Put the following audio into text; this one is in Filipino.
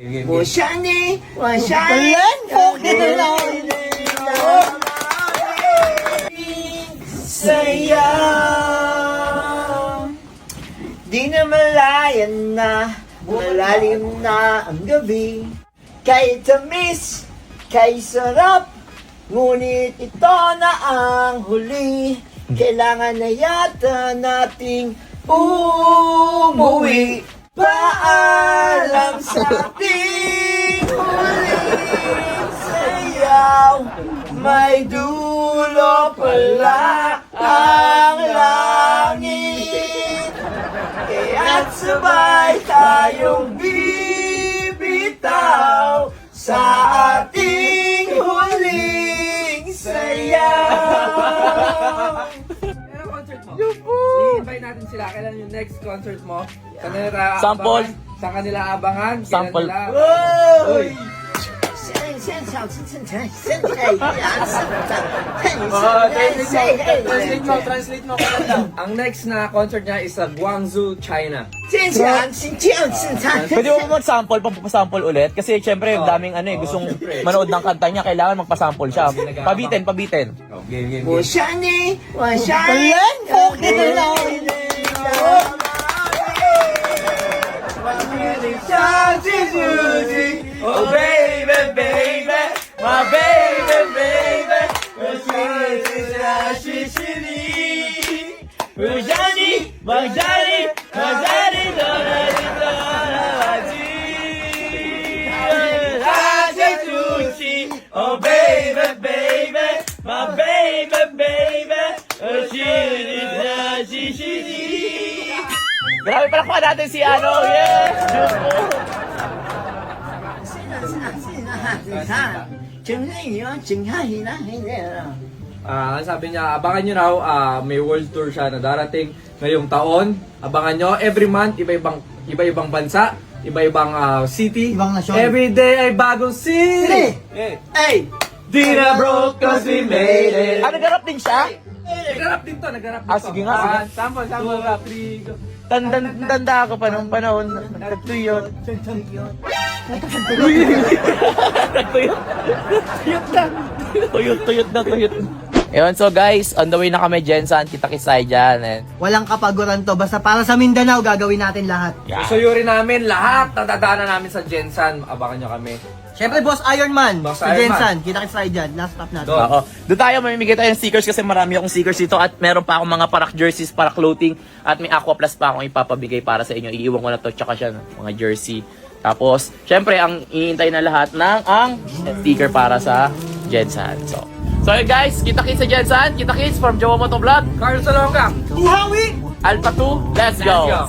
我想你，我想你，sayang di na malayan na, malalim na ang gabi. Kahit tamis, kahit sarap, ngunit ito na ang huli. Kailangan na yata nating umuwi. Paalam sa ating huling sayaw. May dulo pala ang langit. Kaya't sabay tayong bibitaw sa ating huling sayaw. Concert mo. I-invite natin sila. Kailan yung next concert mo? Sample. Sa kanila abangan. Sample. Uy! Translate mo. Ang next na concert niya is sa Guangzhou, China. Pwede mo mag-sample, pampasample ulit? Kasi syempre, daming gustong manood ng kanta niya, kailangan magpasample siya. Pabitin. Oh, game. 我想你，我想你，Oh baby, baby, my baby, baby， 我心里只想谢谢你。我想你，我想你，我想你，多了你多了我心。他在哭泣，Oh baby, baby, my baby, baby， 我心里只想谢谢你。 Grabe, palakpakan natin si yeah! Ang sabi niya, abangan nyo raw, may world tour siya na darating ngayong taon. Abangan nyo, every month, iba-ibang bansa, iba-ibang city. Ibang nasyon. Every day ay bagong city! Hey! Di na broke cause we made it! Nagarap din siya? Nagharap din to. Sige nga, sige. Sample, rap, 3, go. Tanda ako pa nung panahon. Nagtuyot. Tuyot na. Ewan, so guys, on the way na kami, Jensan. Kita-kits tayo dyan. Walang kapaguran to. Basta para sa Mindanao, gagawin natin lahat. Susuyurin namin lahat na dadaanan namin sa Jensan. Abangan nyo kami. Siyempre, Boss Ironman. Boss Si Ironman. Jensan. Kita-kits tayo dyan. Last stop natin. Doon. Oo. Doon tayo, mamimigay tayo ng stickers kasi marami akong stickers dito at meron pa akong mga parak jerseys, para clothing at may Aqua Plus pa akong ipapabigay para sa inyo. Iiwan ko na to, tsaka siya, mga jersey. Tapos, syempre, ang iintay na lahat ng ang sticker para sa Jensan. So yun guys, kita-kits sa Jensan, kita-kits from Jowa Motovlog, Carlos Salonga! Buhawi! Alpha 2, let's go!